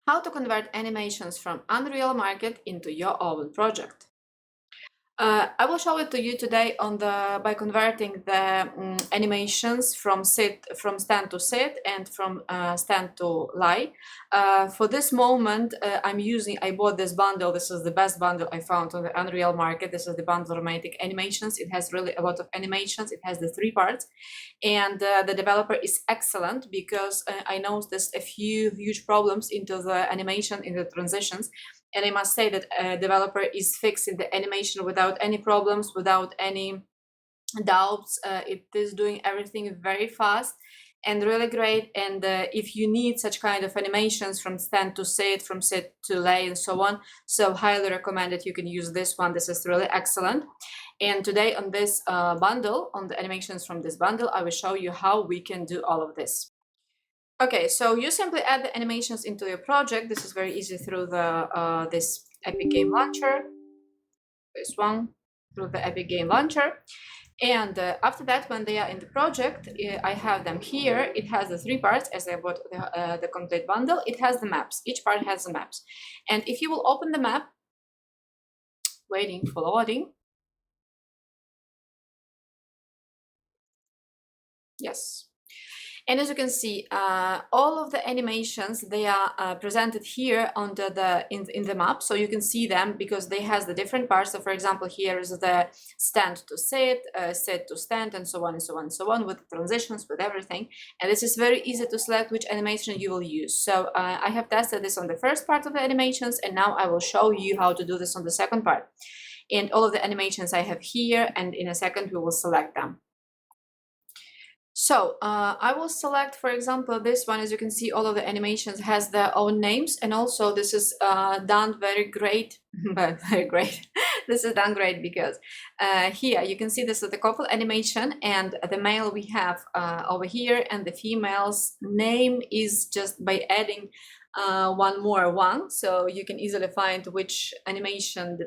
How to convert animations from Unreal Market into your own project. I will show it to you today by converting the animations from stand to sit and from stand to lie. For this moment, I bought this bundle. This is the best bundle I found on the Unreal Market. This is the bundle Romantic Animations. It has really a lot of animations. It has the 3 parts, and the developer is excellent because I noticed a few huge problems into the animation in the transitions. And I must say that a developer is fixing the animation without any problems, without any doubts. It is doing everything very fast and really great. And if you need such kind of animations from stand to sit, from sit to lay, and so on, so highly recommend that you can use this one. This is really excellent. And today on this bundle, on the animations from this bundle, I will show you how we can do all of this. Okay, so you simply add the animations into your project. This is very easy through the this Epic Game Launcher. This one through the Epic Game Launcher. And after that, when they are in the project, I have them here. It has the 3 parts, as I bought the complete bundle. It has the maps. Each part has the maps. And if you will open the map, waiting for loading. Yes. And as you can see, all of the animations, they are presented here under in the map, so you can see them because they has the different parts. So for example, here is the stand to sit, sit to stand, and so on and so on and so on, with transitions, with everything. And this is very easy to select which animation you will use. So I have tested this on the first part of the animations, and now I will show you how to do this on the second part. And all of the animations I have here, and in a second we will select them. So I will select, for example, this one. As you can see, all of the animations has their own names, and also this is done very great, very great. This is done great because here you can see this is the couple animation, and the male we have over here, and the female's name is just by adding one more one, so you can easily find which animation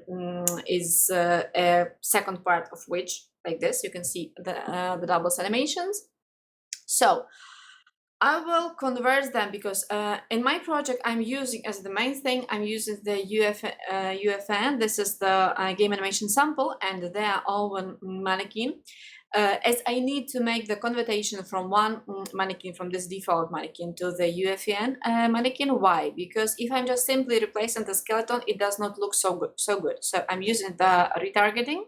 is a second part of which. Like this, you can see the doubles animations. So I will convert them because in my project I'm using as the main thing, I'm using the UFN. This is the game animation sample and their own mannequin. As I need to make the conversion from one mannequin, from this default mannequin to the UFN mannequin. Why? Because if I'm just simply replacing the skeleton, it does not look so good. So I'm using the retargeting.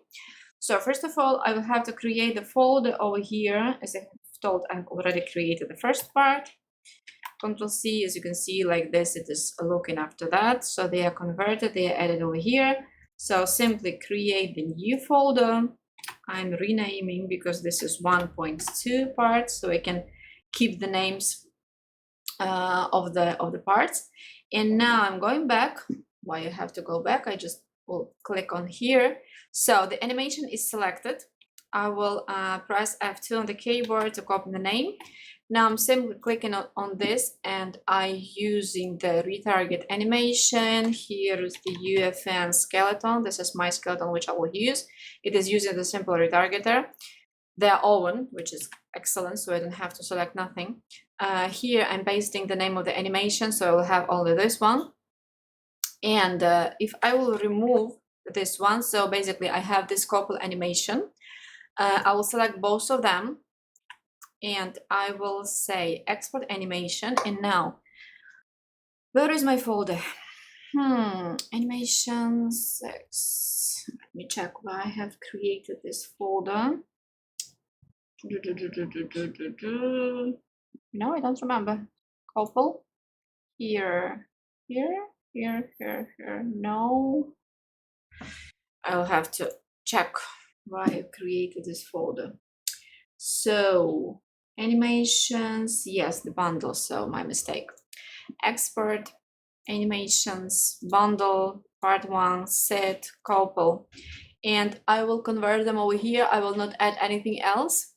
So first of all, I will have to create the folder over here. As I have told, I've already created the first part. Control C, as you can see, like this, it is looking after that. So they are converted, they are added over here. So simply create the new folder. I'm renaming because this is 1.2 parts, so I can keep the names of the parts. And now I'm going back. Why I have to go back? I just will click on here. So the animation is selected. I will press F2 on the keyboard to copy the name. Now I'm simply clicking on this, and I'm using the retarget animation. Here is the UFN skeleton. This is my skeleton, which I will use. It is using the simple retargeter, their own, which is excellent, so I don't have to select nothing. Here I'm pasting the name of the animation, so I will have only this one. And if I will remove this one, so basically I have this couple animation. I will select both of them, and I will say export animation. And now, where is my folder? Animation 6. Let me check where I have created this folder. No, I don't remember. Couple. Here. No. I'll have to check why I created this folder. So animations, yes, the bundle, so my mistake. Export animations, bundle, part 1, set, couple, and I will convert them over here. I will not add anything else,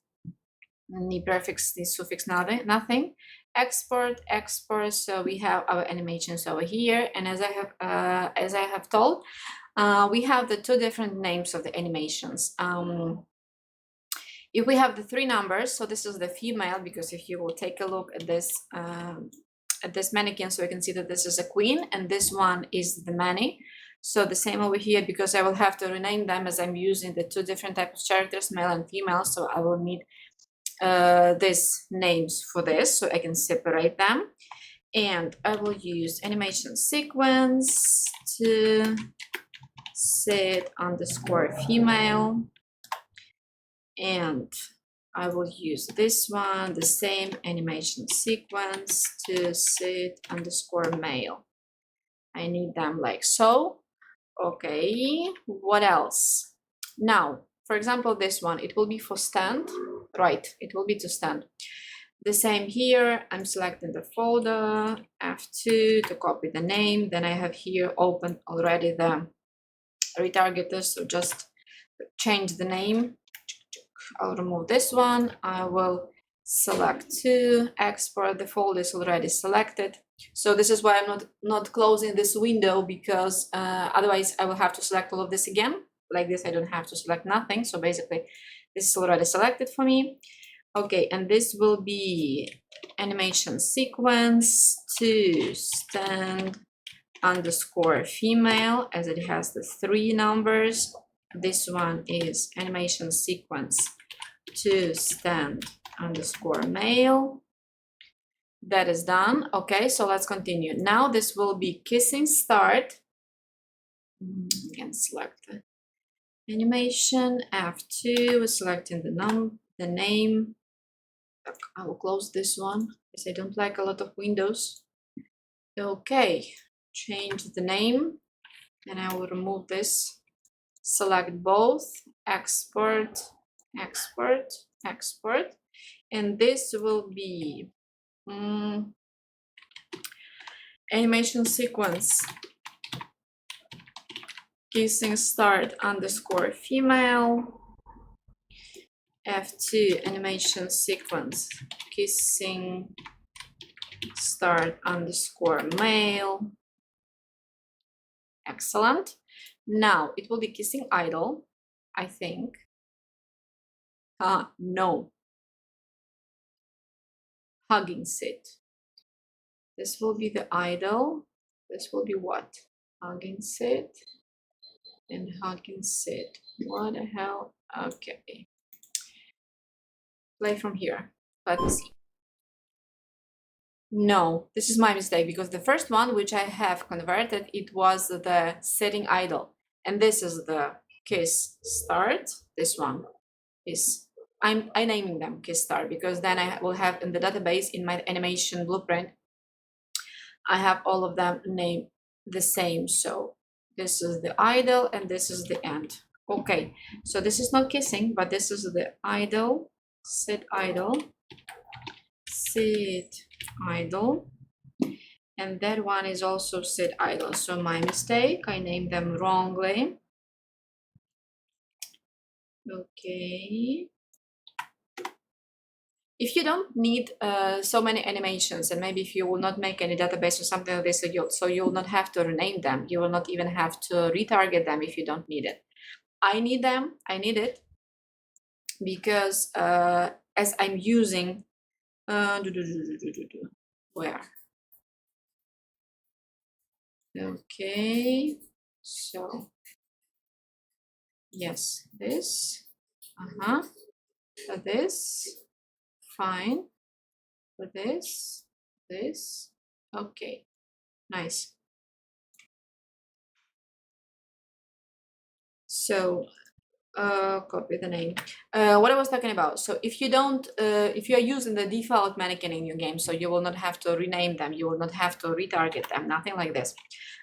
any prefix, any suffix, nothing. Export, so we have our animations over here, and as I have told, we have the 2 different names of the animations. If we have the 3 numbers, so this is the female, because if you will take a look at this at this mannequin, so you can see that this is a queen and this one is the manny. So the same over here, because I will have to rename them as I'm using the two different types of characters, male and female. So I will need these names for this, so I can separate them. And I will use animation sequence to set underscore female. And I will use this one, the same animation sequence to set underscore male. I need them like so. Okay, what else? Now, for example, this one, it will be for stand, right? It will be to stand. The same here, I'm selecting the folder, F2 to copy the name. Then I have here open already the retargeter, so just change the name. I'll remove this one. I will select to export. The folder is already selected. So this is why I'm not closing this window, because otherwise I will have to select all of this again. Like this, I don't have to select nothing. So basically, this is already selected for me. Okay, and this will be animation sequence to stand underscore female, as it has the 3 numbers. This one is animation sequence to stand underscore male. That is done. Okay, so let's continue. Now this will be kissing start. Again, select the animation, F2, selecting the name. I will close this one because I don't like a lot of windows. Okay, change the name, and I will remove this. Select both, export, export, export, and this will be animation sequence kissing start underscore female, F2 animation sequence kissing start underscore male. Excellent. Now it will be kissing idle, I think. No. Hugging sit. This will be the idle. This will be what? Hugging sit and hugging sit. What the hell? Okay. Play from here. Let's see. No, this is my mistake, because the first one, which I have converted, it was the setting idle. And this is the kiss start. This one is, I'm naming them kiss start, because then I will have in the database, in my animation blueprint, I have all of them named the same. So this is the idle and this is the end. Okay, so this is not kissing, but this is the idle, sit idle, sit idle, and that one is also sit idle. So my mistake, I named them wrongly. Okay. If you don't need so many animations, and maybe if you will not make any database or something like this, so you'll not have to rename them. You will not even have to retarget them if you don't need it. I need them. I need it because as I'm using where? Okay, so yes, this, this, fine, for this, okay, nice. So copy the name. What I was talking about. So if you don't, if you are using the default mannequin in your game, so you will not have to rename them, you will not have to retarget them, nothing like this.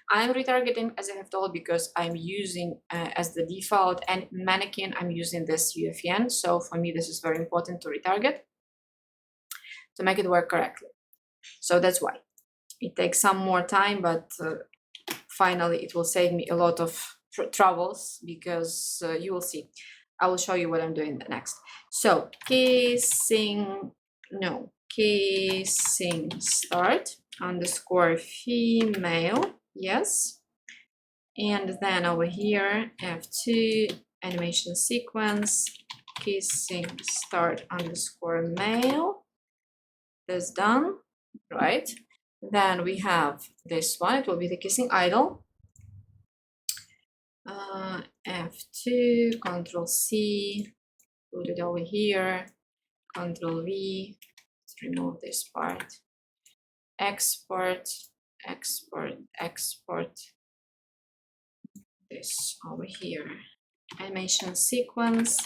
I'm retargeting, as I have told, because I'm using as the default and mannequin, I'm using this UFN. So for me, this is very important to retarget to make it work correctly. So that's why it takes some more time, but finally it will save me a lot of troubles, because you will see. I will show you what I'm doing next. So kissing start underscore female, yes, and then over here F2 animation sequence kissing start underscore male. That's done, right? Then we have this one, it will be the kissing idle. F2, Control C, put it over here, Control V, let's remove this part, export, export, export, this over here, animation sequence,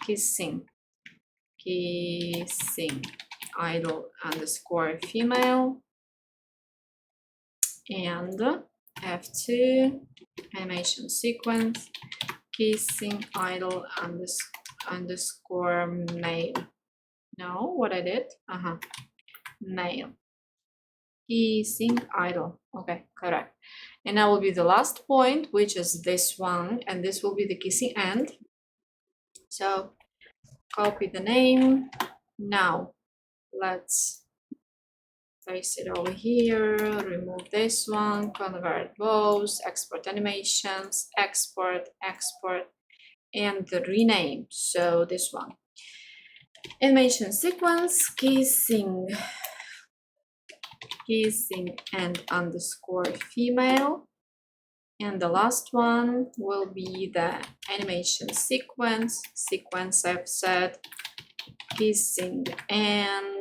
kissing, kissing, idle underscore female, and F2, animation sequence, kissing, idle underscore male. No, what I did? Male. Kissing idle. Okay, correct. And now will be the last point, which is this one, and this will be the kissing end. So copy the name. Now let's place it over here, remove this one, convert both, export animations, export, export, and the rename. So this one. Animation sequence, kissing and underscore female. And the last one will be the animation sequence I've said, kissing and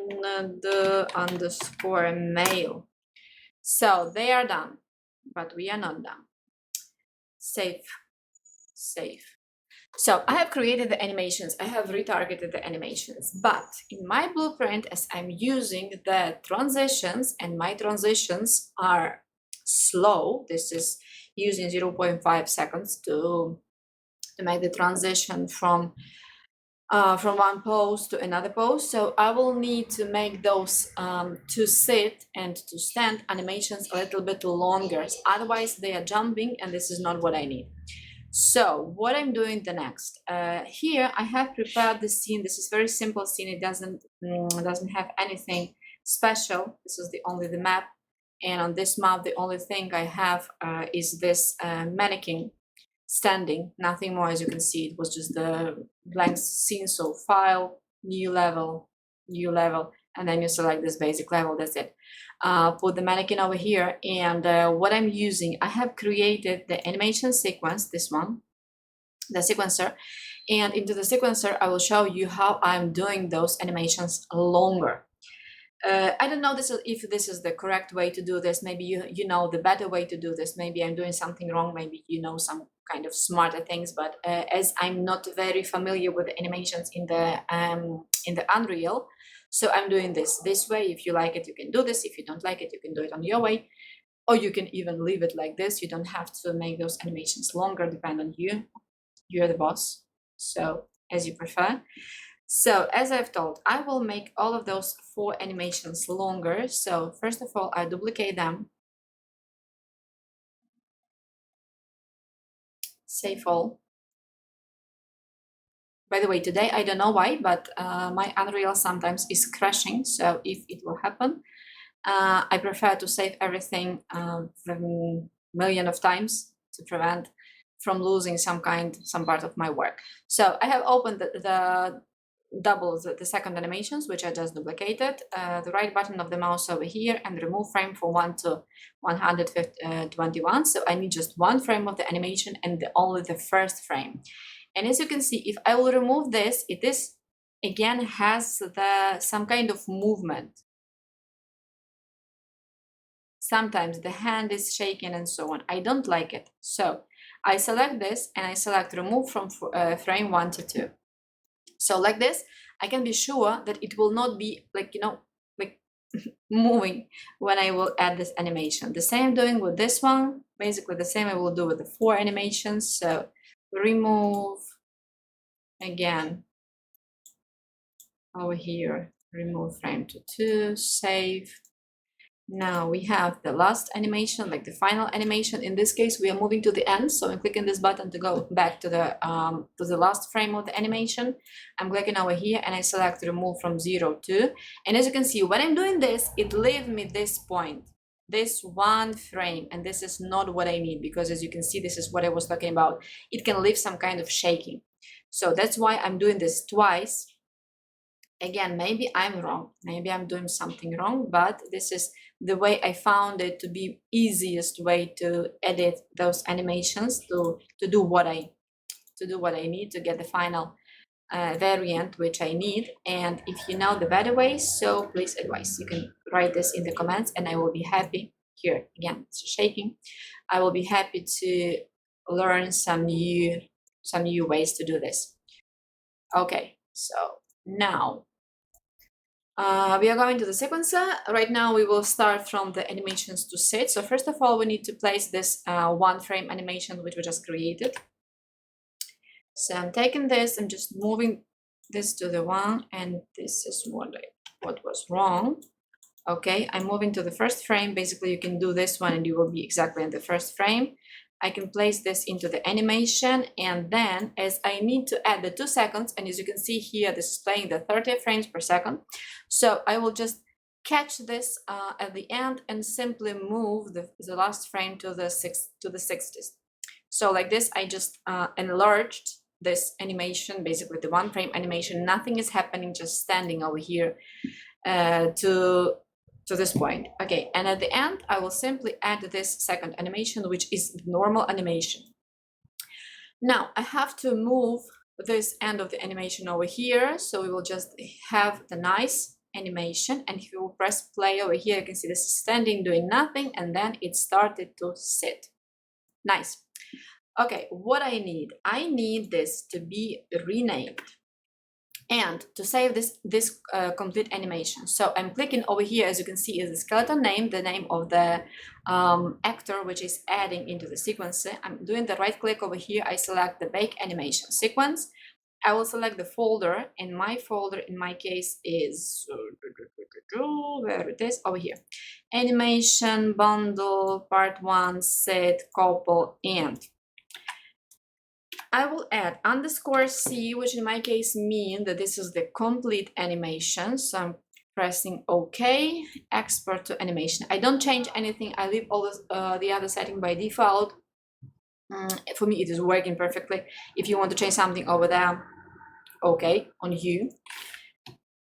the underscore male. So they are done, but we are not done. Save. So I have created the animations, I have retargeted the animations, but in my blueprint, as I'm using the transitions, and my transitions are slow, this is using 0.5 seconds to make the transition from one pose to another pose. So I will need to make those to sit and to stand animations a little bit longer. Otherwise, they are jumping, and this is not what I need. So what I'm doing the next, here I have prepared the scene. This is very simple scene. It doesn't have anything special. This is only the map, and on this map the only thing I have is this mannequin standing, nothing more. As you can see, it was just the blank scene. So file, new level, and then you select this basic level. That's it. Put the mannequin over here, and what I'm using, I have created the animation sequence, this one, the sequencer, and into the sequencer I will show you how I'm doing those animations longer. I don't know if this is the correct way to do this. Maybe you know the better way to do this. Maybe I'm doing something wrong. Maybe you know some kind of smarter things. But as I'm not very familiar with the animations in the Unreal, so I'm doing this way. If you like it, you can do this. If you don't like it, you can do it on your way, or you can even leave it like this. You don't have to make those animations longer. Depend on you. You're the boss. So as you prefer. So as I've told, I will make all of those 4 animations longer. So first of all, I duplicate them, save all. By the way, today, I don't know why, but my Unreal sometimes is crashing. So if it will happen, I prefer to save everything a million of times to prevent from losing some part of my work. So I have opened the the second animations, which I just duplicated, the right button of the mouse over here, and remove frame from 1 to 121. So I need just one frame of the animation and only the first frame. And as you can see, if I will remove this, it is again has some kind of movement. Sometimes the hand is shaking and so on. I don't like it. So I select this and I select remove from frame 1 to 2. So like this, I can be sure that it will not be like, like moving when I will add this animation. The same doing with this one, basically the same I will do with the 4 animations. So remove, again, over here, remove frame to 2, save. Now we have the last animation, like the final animation. In this case, we are moving to the end. So I'm clicking this button to go back to the last frame of the animation. I'm clicking over here and I select remove from 0 to. And as you can see, when I'm doing this, it leaves me this point, this one frame. And this is not what I need, because as you can see, this is what I was talking about. It can leave some kind of shaking. So that's why I'm doing this twice. Again, maybe I'm wrong, maybe I'm doing something wrong, but this is the way I found it to be easiest way to edit those animations, to do what I need to get the final variant which I need. And if you know the better ways, so please advise. You can write this in the comments and I will be happy. Here again, it's shaking. I will be happy to learn some new ways to do this. Okay, so now we are going to the sequencer. Right now we will start from the animations to set. So first of all, we need to place this one frame animation which we just created. So I'm taking this and just moving this to the one, and this is what was wrong. Okay, I'm moving to the first frame. Basically, you can do this one and you will be exactly in the first frame. I can place this into the animation, and then as I need to add the 2 seconds, and as you can see here, this is playing the 30 frames per second. So I will just catch this at the end and simply move the last frame to the 60s. So like this, I just enlarged this animation, basically the one frame animation. Nothing is happening, just standing over here to this point. Okay, and at the end, I will simply add this second animation, which is normal animation. Now I have to move this end of the animation over here, so we will just have the nice animation, and if you press play over here, you can see this is standing doing nothing, and then it started to sit. Nice. Okay, what I need this to be renamed and to save this complete animation. So I'm clicking over here, as you can see, is the skeleton name, the name of the actor which is adding into the sequence. I'm doing the right click over here. I select the bake animation sequence. I will select the folder, and my folder in my case is where it is over here, animation bundle part 1 set couple, and I will add _C, which in my case mean that this is the complete animation. So I'm pressing OK, export to animation. I don't change anything. I leave all the other setting by default. For me, it is working perfectly. If you want to change something over there, OK, on you.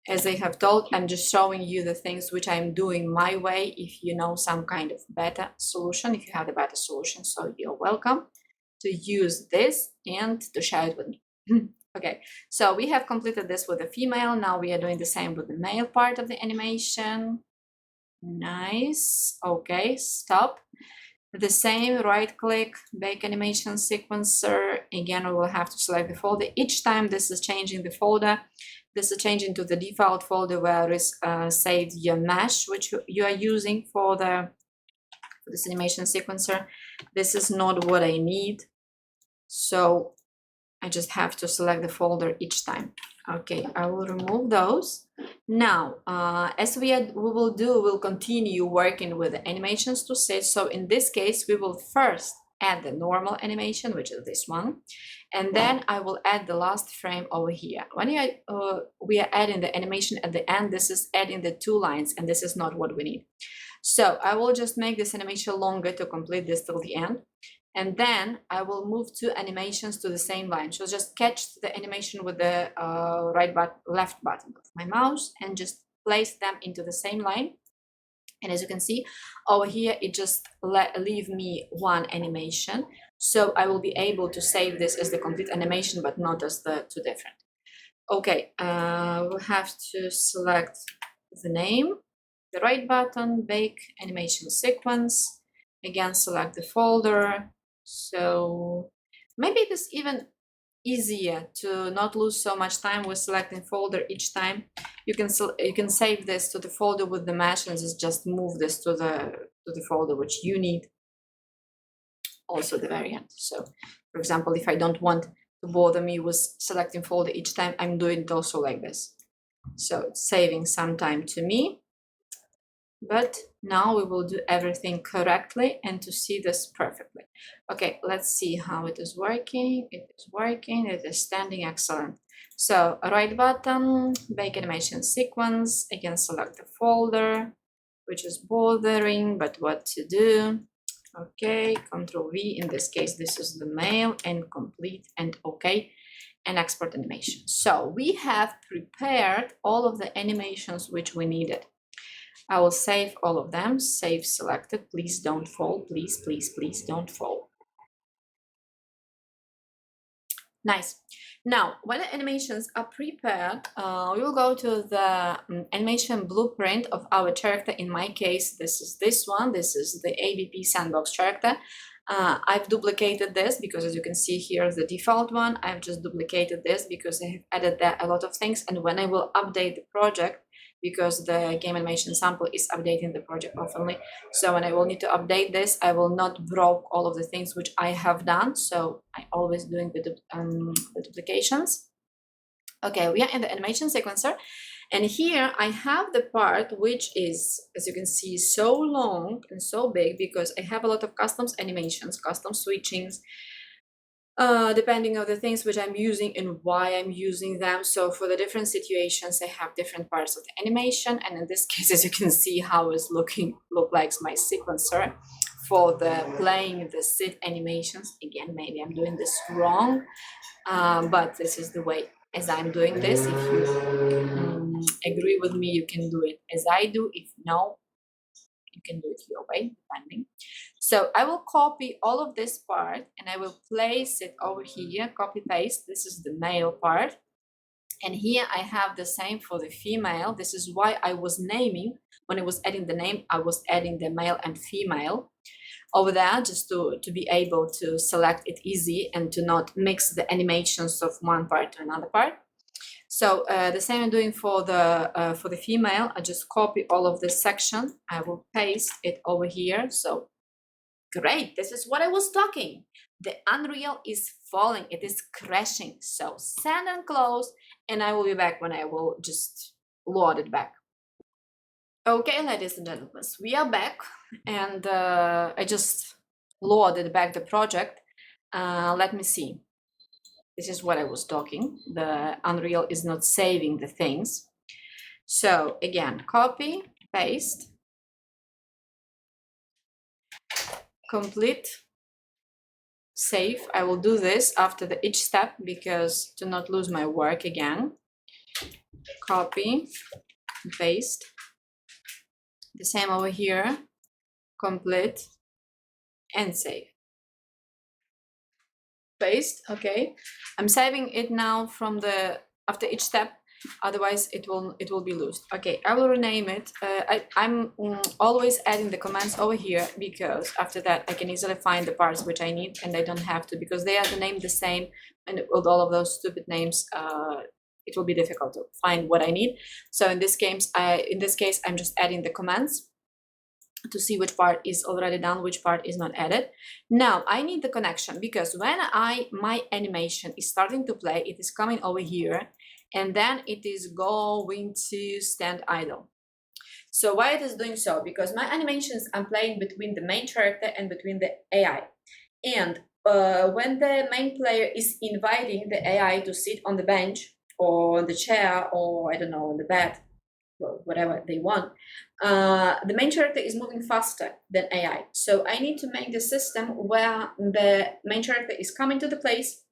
As I have told, I'm just showing you the things which I'm doing my way. If you know some kind of better solution, if you have the better solution, so you're welcome to use this and to share it with me. Okay, so we have completed this with the female. Now we are doing the same with the male part of the animation. Nice. Okay, stop. The same, right click, bake animation sequencer. Again, we will have to select the folder. Each time this is changing the folder, this is changing to the default folder where is saved your mesh, which you are using for this animation sequencer. This is not what I need, so I just have to select the folder each time. Okay, I will remove those. Now, as we'll continue working with the animations to set. So in this case, we will first add the normal animation, which is this one, and then I will add the last frame over here. When we are adding the animation at the end, this is adding the 2 lines, and this is not what we need. So I will just make this animation longer to complete this till the end. And then I will move 2 animations to the same line. So just catch the animation with the left button of my mouse and just place them into the same line. And as you can see over here, it just leave me 1 animation. So I will be able to save this as the complete animation, but not as the 2 different. Okay, we'll have to select the name, the right button, bake animation sequence. Again, select the folder. So maybe it is even easier to not lose so much time with selecting folder each time. You can save this to the folder with the mesh and just move this to the folder which you need. Also the variant. So for example, if I don't want to bother me with selecting folder each time, I'm doing it also like this. So it's saving some time to me. But now we will do everything correctly and to see this perfectly. Okay, let's see how it is working. It is working, it is standing excellent. So right button, bake animation sequence, again select the folder, which is bothering, but what to do. Okay, Control V, in this case this is the male, and complete and okay. and export animation. So we have prepared all of the animations which we needed. I will save all of them. Save selected. Please don't fall. Please, please, please don't fall. Nice. Now, when the animations are prepared, we will go to the animation blueprint of our character. In my case, this is this one. This is the AVP sandbox character. I've duplicated this because, as you can see here, the default one. I've just duplicated this because I have added there a lot of things. And when I will update the project, because the game animation sample is updating the project oftenly, so when I will need to update this, I will not broke all of the things which I have done. So I always doing the duplications. Okay, we are in the animation sequencer, and here I have the part which is, as you can see, so long and so big because I have a lot of custom animations, custom switchings, depending on the things which I'm using and why I'm using them. So for the different situations, I have different parts of the animation. And in this case, as you can see, how it's look like my sequencer for the playing the sit animations. Again, maybe I'm doing this wrong, but this is the way as I'm doing this. If you agree with me, you can do it as I do. If no, you can do it your way, depending. So I will copy all of this part and I will place it over here, copy paste. This is the male part. And here I have the same for the female. This is why I was naming, when I was adding the name, I was adding the male and female over there just to be able to select it easy and to not mix the animations of one part to another part. So the same I'm doing for the female. I just copy all of this section. I will paste it over here. So great, this is what I was talking. The Unreal is falling, it is crashing. So send and close, and I will be back when I will just load it back. Okay, ladies and gentlemen, we are back, and I just loaded back the project. Let me see. This is what I was talking. The Unreal is not saving the things. So again, copy, paste, complete, save. I will do this after each step because to not lose my work again. Copy, paste. The same over here, complete, and save. Paste, okay. I'm saving it now from the after each step, otherwise it will be lost. Okay, I will rename it. I'm always adding the commands over here because after that I can easily find the parts which I need and I don't have to, because they are the name the same, and with all of those stupid names it will be difficult to find what I need. So in this case I'm just adding the commands to see which part is already done, which part is not added. Now I need the connection because when my animation is starting to play, it is coming over here and then it is going to stand idle. So why it is doing so? Because my animations I'm playing between the main character and between the AI. And when the main player is inviting the AI to sit on the bench or on the chair or I don't know, on the bed, whatever they want, the main character is moving faster than AI. So I need to make the system where the main character is coming to the place,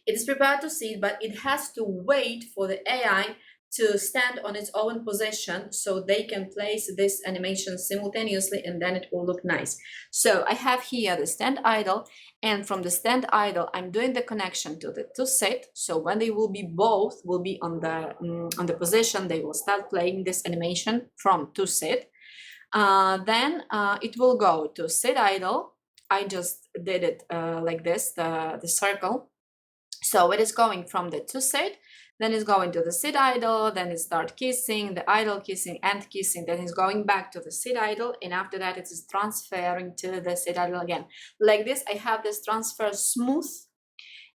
it is prepared to sit, but it has to wait for the AI to stand on its own position so they can place this animation simultaneously and then it will look nice. So I have here the stand idle, and from the stand idle I'm doing the connection to the to sit. So when they will be both will be on the position, they will start playing this animation from to sit. Then it will go to sit idle. I just did it like this, the circle. So it is going from the to sit, then it's going to the sit idle, then it start kissing, the idle kissing and kissing, then it's going back to the sit idle, and after that it is transferring to the sit idle again. Like this, I have this transfer smooth,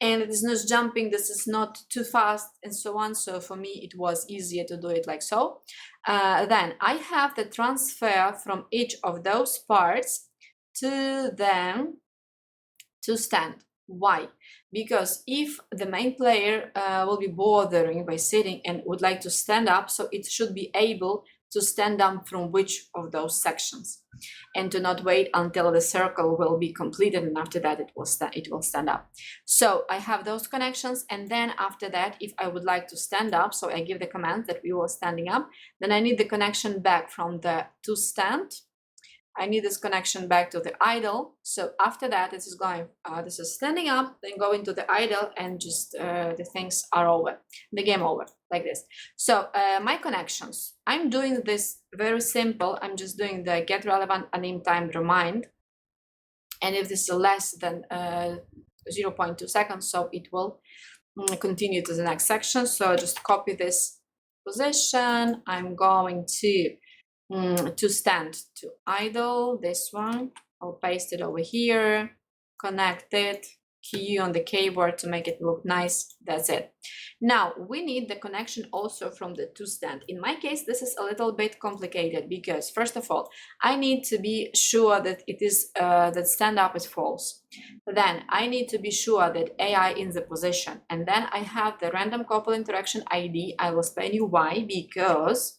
and it is not jumping, this is not too fast, and so on. So for me, it was easier to do it like so. Then I have the transfer from each of those parts to them to stand. Why? Because if the main player will be bothering by sitting and would like to stand up, so it should be able to stand up from which of those sections, and to not wait until the circle will be completed, and after that it will stand up. So I have those connections, and then after that, if I would like to stand up, so I give the command that we will standing up, then I need the connection back from the to stand. I need this connection back to the idle. So after that, this is standing up, then go into the idle, and just the things are over, the game over, like this. So my connections, I'm doing this very simple. I'm just doing the get relevant anim time remind. And if this is less than 0.2 seconds, so it will continue to the next section. So just copy this position. I'm going to stand to idle, this one. I'll paste it over here, connect it, key on the keyboard to make it look nice. That's it. Now we need the connection also from the to stand. In my case, this is a little bit complicated because first of all, I need to be sure that it is that stand up is false. Then I need to be sure that AI in the position, and then I have the random couple interaction ID. I will explain you why, because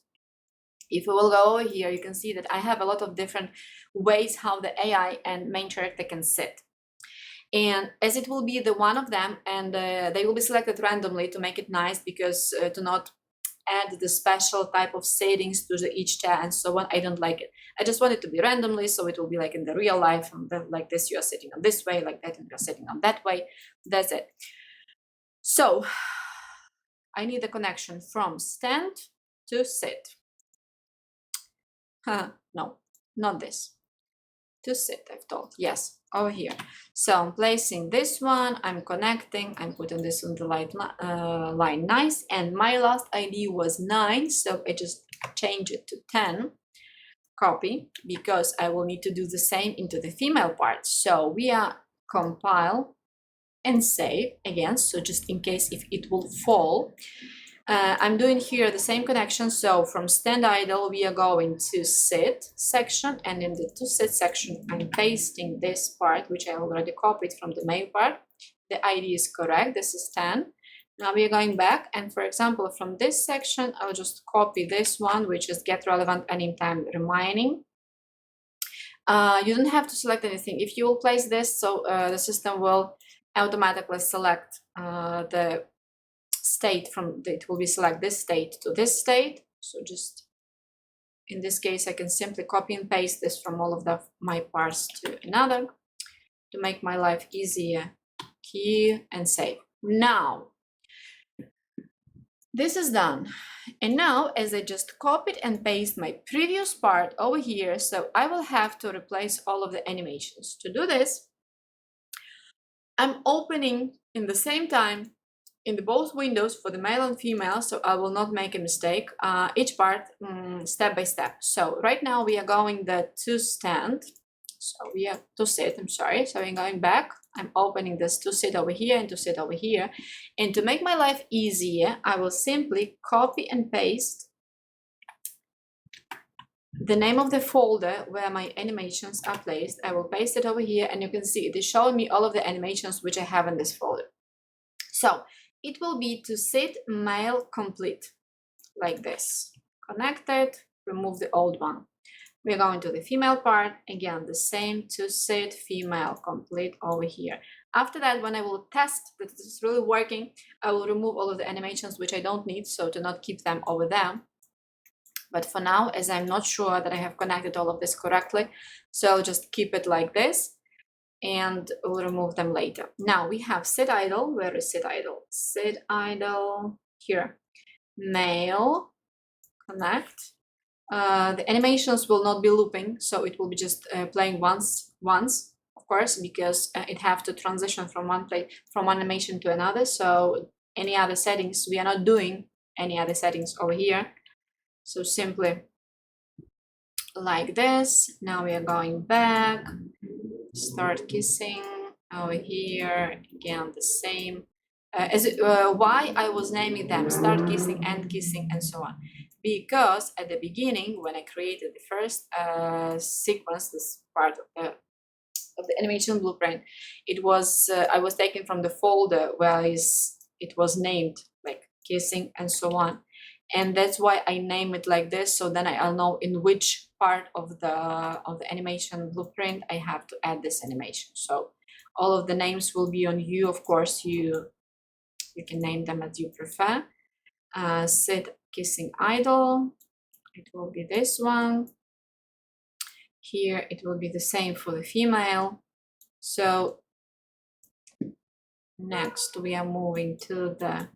if we will go over here, you can see that I have a lot of different ways how the AI and main character can sit. And as it will be the one of them, and they will be selected randomly to make it nice, because to not add the special type of settings to each tab and so on, I don't like it. I just want it to be randomly, so it will be like in the real life, and like this you are sitting on this way, like that and you're sitting on that way. That's it. So I need the connection from stand to sit. No, not this. To sit, I've told. Yes, over here. So I'm placing this one, I'm connecting, I'm putting this on the line nice, and my last ID was 9, so I just change it to 10. Copy, because I will need to do the same into the female part. So we are compile and save again, so just in case if it will fall. I'm doing here the same connection. So from stand idle, we are going to sit section, and in the to sit section, I'm pasting this part, which I already copied from the main part. The ID is correct. This is 10. Now we are going back, and for example, from this section, I'll just copy this one, which is get relevant anim time reminding. You don't have to select anything. If you will place this, so the system will automatically select the state from it will be select this state to this state. So just in this case, I can simply copy and paste this from all of my parts to another to make my life easier. Key and save. Now this is done, and now as I just copied and paste my previous part over here, so I will have to replace all of the animations. To do this, I'm opening in the same time in the both windows for the male and female, so I will not make a mistake, each part step by step. So right now we are going to stand, so we are to sit, I'm sorry, so I'm going back, I'm opening this to sit over here and to sit over here, and to make my life easier, I will simply copy and paste the name of the folder where my animations are placed. I will paste it over here, and you can see it is showing me all of the animations which I have in this folder. So it will be to sit male complete, like this. Connected, remove the old one. We're going to the female part, again the same, to sit female complete over here. After that, when I will test that this is really working, I will remove all of the animations which I don't need, so to not keep them over there. But for now, as I'm not sure that I have connected all of this correctly, so I'll just keep it like this, and we'll remove them later. Now we have sit idle. Where is sit idle? Sit idle here. Male, connect. The animations will not be looping, so it will be just playing once, of course, because it have to transition from one animation to another. So any other settings, we are not doing any other settings over here. So simply like this. Now we are going back. Start kissing over here, again the same. Why I was naming them start kissing, end kissing, and so on, because at the beginning when I created the first sequence, this part of the animation blueprint, it was I was taken from the folder where it was named like kissing and so on, and that's why I name it like this. So then I'll know in which part of the animation blueprint I have to add this animation. So all of the names will be on you. Of course, you can name them as you prefer. Sit kissing idle, it will be this one. Here it will be the same for the female. So next we are moving to the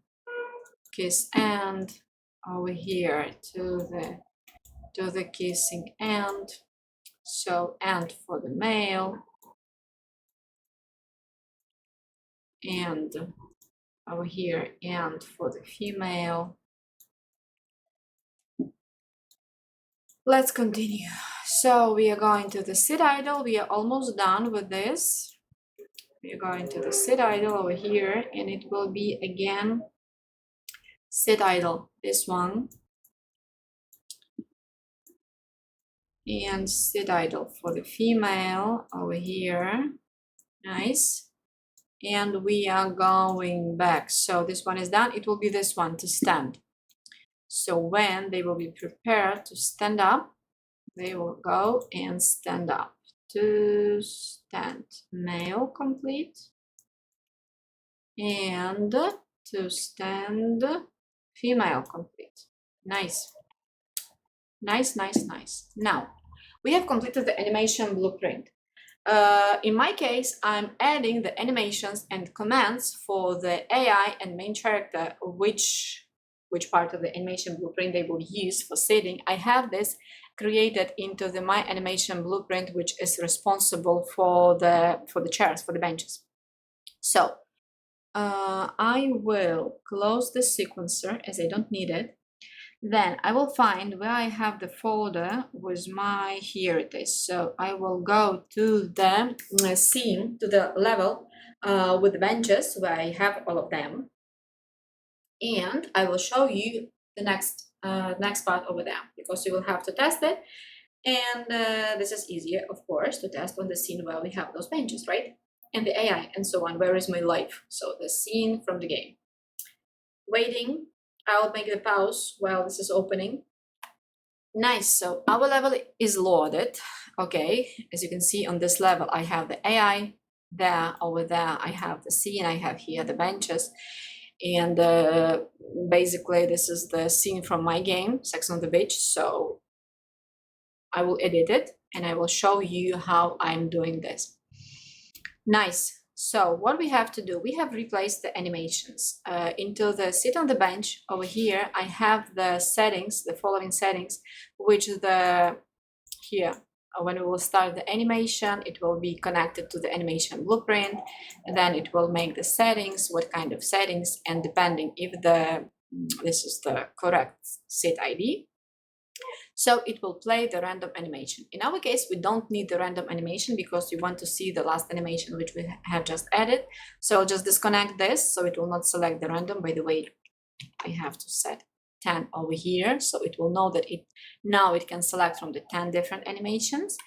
kiss end, over here to the kissing end. So end for the male, and over here end for the female. Let's continue. So we are going to the sit idle. We are almost done with this. We are going to the sit idle over here, and it will be again sit idle, this one, and sit idle for the female over here. Nice. And we are going back. So this one is done. It will be this one to stand. So when they will be prepared to stand up, they will go and stand up. To stand, male complete, and to stand, female complete. Nice. Nice, nice, nice. Now, we have completed the animation blueprint. In my case, I'm adding the animations and commands for the AI and main character, which part of the animation blueprint they will use for setting. I have this created into the my animation blueprint, which is responsible for the chairs, for the benches. So I will close the sequencer as I don't need it. Then I will find where I have the folder with my, here it is. So I will go to the scene, to the level with the benches where I have all of them. And I will show you the next part over there, because you will have to test it. And this is easier, of course, to test on the scene where we have those benches, right? And the AI and so on. Where is my life? So the scene from the game. Waiting. I'll make the pause while this is opening. Nice. So our level is loaded. Okay. As you can see on this level, I have the AI there. Over there, I have the scene. I have here the benches. And basically, this is the scene from my game, Sex on the Beach. So I will edit it and I will show you how I'm doing this. Nice. So what we have to do, we have replaced the animations into the sit on the bench. Over here, I have the settings, the following settings, which the here, when we will start the animation, it will be connected to the animation blueprint, and then it will make the settings, what kind of settings, and depending if this is the correct sit ID. So it will play the random animation. In our case, we don't need the random animation because we want to see the last animation which we have just added. So I'll just disconnect this so it will not select the random. By the way, I have to set 10 over here, so it will know that now it can select from the 10 different animations.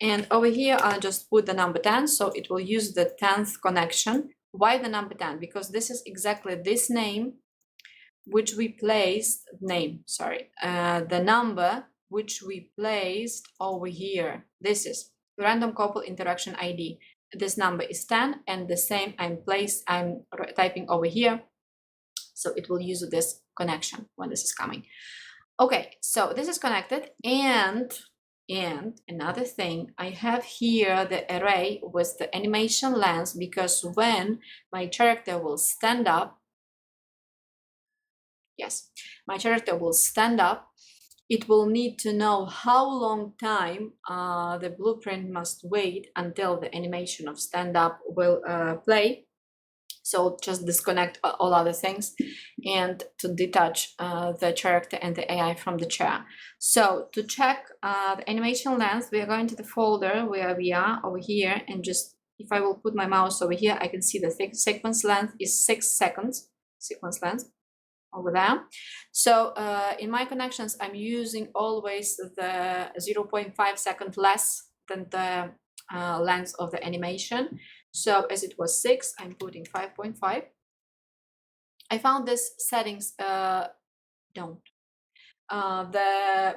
And over here, I'll just put the number 10, so it will use the 10th connection. Why the number 10? Because this is exactly this name which we placed, the number which we placed over here. This is random couple interaction ID. This number is 10, and the same I'm typing over here. So it will use this connection when this is coming. Okay, so this is connected, and another thing, I have here the array with the animation length, because when my character will stand up, yes, my character will stand up, it will need to know how long time the blueprint must wait until the animation of stand up will play. So just disconnect all other things and to detach the character and the AI from the chair. So to check the animation length, we are going to the folder where we are over here, and just if I will put my mouse over here, I can see the sequence length is 6 seconds, sequence length over there. So in my connections, I'm using always the 0.5 second less than the length of the animation. So as it was 6, I'm putting 5.5. I found this settings, don't. the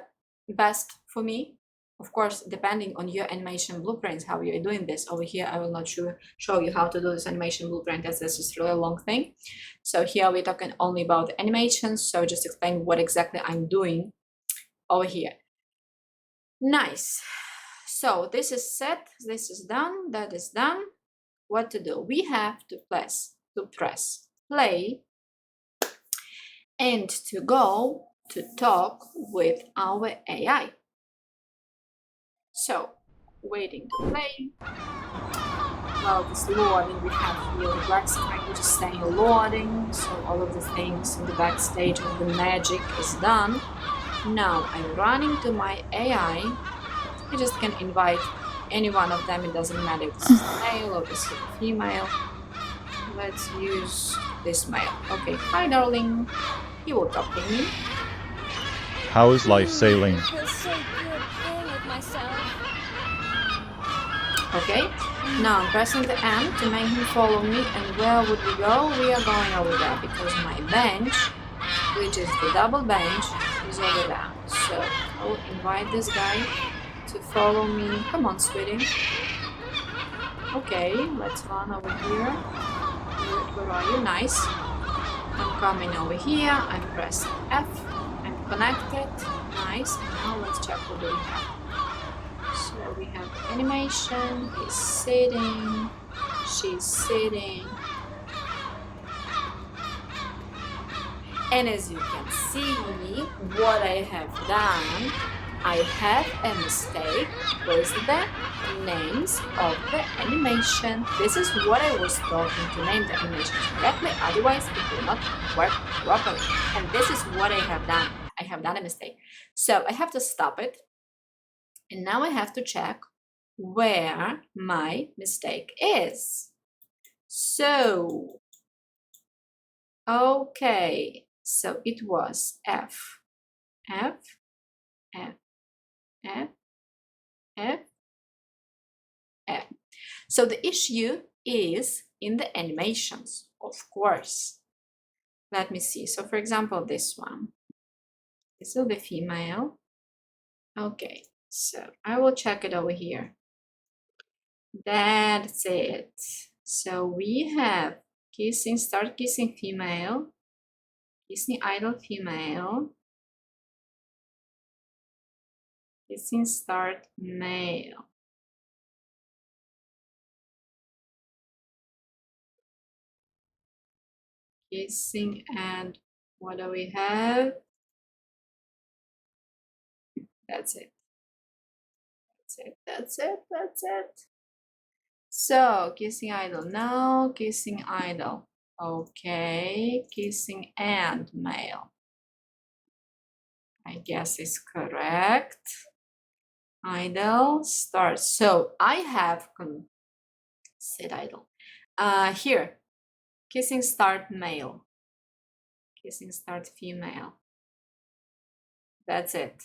best for me. Of course, depending on your animation blueprints, how you're doing this. Over here, I will not show you how to do this animation blueprint, as this is really a long thing. So here we're talking only about the animations, so just explain what exactly I'm doing over here. Nice. So this is set, this is done, that is done. What to do? We have to press play and to go to talk with our AI. So, waiting to play. Well, this loading, we have here the black screen which is saying loading, so all of the things in the backstage of the magic is done. Now I'm running to my AI. I just can invite any one of them, it doesn't matter if this is male or this is female. Let's use this male. Okay, hi darling. You will talk to me. How is life sailing? I feel so good playing with myself. Okay, now I'm pressing the M to make him follow me, and where would we go? We are going over there because my bench, which is the double bench, is over there. So I will invite this guy to follow me. Come on, sweetie. Okay, let's run over here. Where are you? Nice. I'm coming over here. I'm pressing F. I'm connected. Nice. Now let's check what do we have. So we have animation. He's sitting. She's sitting. And as you can see, what I have done, I have a mistake with the names of the animation. This is what I was talking to name the animation correctly, otherwise it will not work properly. And this is what I have done. I have done a mistake. So I have to stop it. And now I have to check where my mistake is. So, okay. So it was F, F, F, F, F, F. So the issue is in the animations, of course. Let me see. So for example, this one. This is the female. Okay, so I will check it over here. That's it. So we have kissing, start kissing female, kissing idle female, kissing start male. Kissing, and what do we have? That's it. That's it. That's it. That's it. So kissing idle, no, kissing idle. Okay, kissing and male. I guess is correct. Idle start. So I have sit idle. Here, kissing start male, kissing start female. That's it.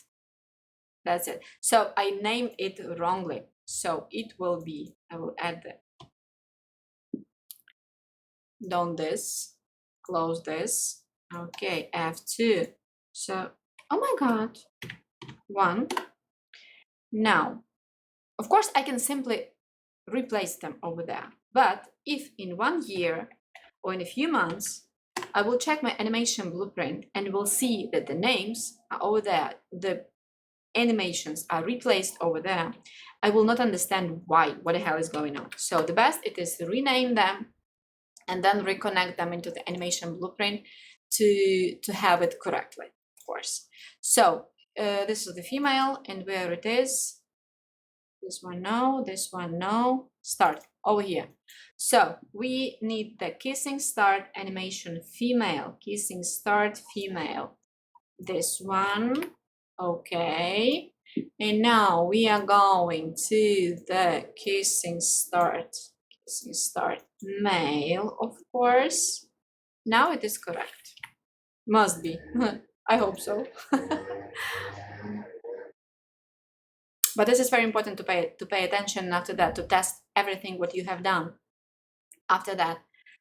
That's it. So I named it wrongly. So it will be, I will add the, done this, close this. Okay, F2. So, oh my God, 1. Now, of course, I can simply replace them over there. But if in 1 year or in a few months, I will check my animation blueprint and will see that the names are over there, the animations are replaced over there, I will not understand why, what the hell is going on. So the best it is to rename them and then reconnect them into the animation blueprint to have it correctly, of course. So this is the female, and where it is, this one no, this one no, start over here. So we need the kissing start animation female, kissing start female, this one. Okay, and now we are going to the kissing start male, of course. Now it is correct. Must be. I hope so. But this is very important to pay attention after that, to test everything what you have done after that.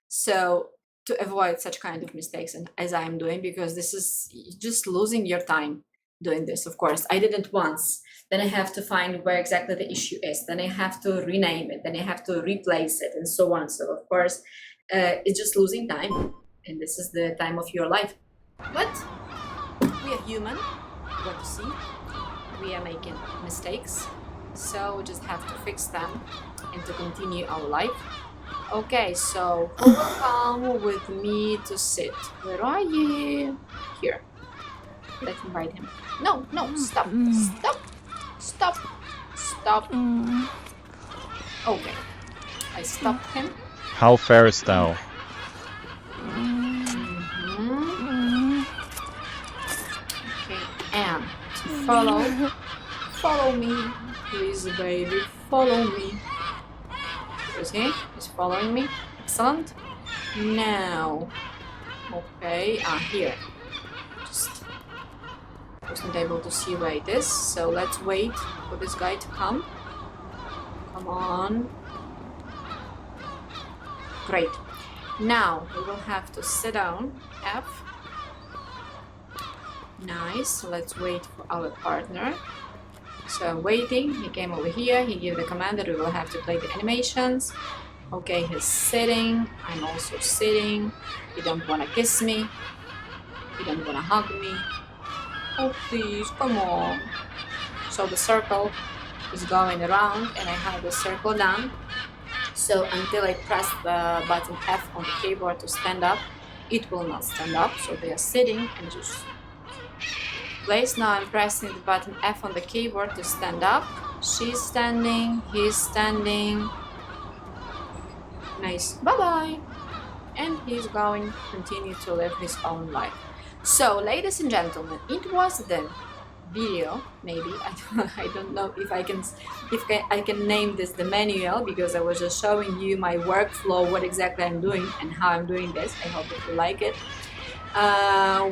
So to avoid such kind of mistakes, and as I am doing, because this is just losing your time. doing this, of course. I did it once. Then I have to find where exactly the issue is. Then I have to rename it. Then I have to replace it, and so on. So of course, it's just losing time, and this is the time of your life. But we are human. What to see? We are making mistakes, so we just have to fix them and to continue our life. Okay, so who will come with me to sit? Where are you? Here. Let's invite him. No, no, stop, stop, stop, stop. Okay, I stopped him. How farest thou? Okay, and to follow me, please, baby, follow me. Is he? He's following me. Excellent. Now, okay, here. Just wasn't able to see where it is, so let's wait for this guy to come. Come on. Great. Now we will have to sit down. F. Nice. Let's wait for our partner. So I'm waiting. He came over here. He gave the command that we will have to play the animations. Okay, he's sitting. I'm also sitting. He don't want to kiss me. He don't want to hug me. Oh, please, come on. So the circle is going around, and I have the circle done. So until I press the button F on the keyboard to stand up, it will not stand up. So they are sitting and just place. Now I'm pressing the button F on the keyboard to stand up. She's standing, he's standing. Nice, bye-bye. And he's going to continue to live his own life. So, ladies and gentlemen, it was the video, maybe, I don't know if I can name this the manual, because I was just showing you my workflow, what exactly I'm doing and how I'm doing this. I hope that you like it.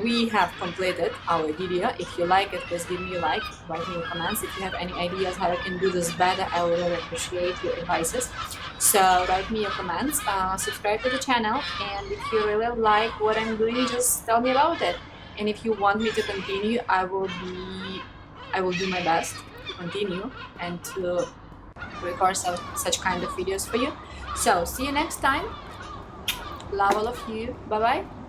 We have completed our video. If you like it, please give me a like, write me your comments. If you have any ideas how I can do this better, I would really appreciate your advices. So write me your comments, subscribe to the channel, and if you really like what I'm doing, just tell me about it. And if you want me to continue, I will do my best to continue and to record such kind of videos for you. So see you next time. Love all of you. Bye bye.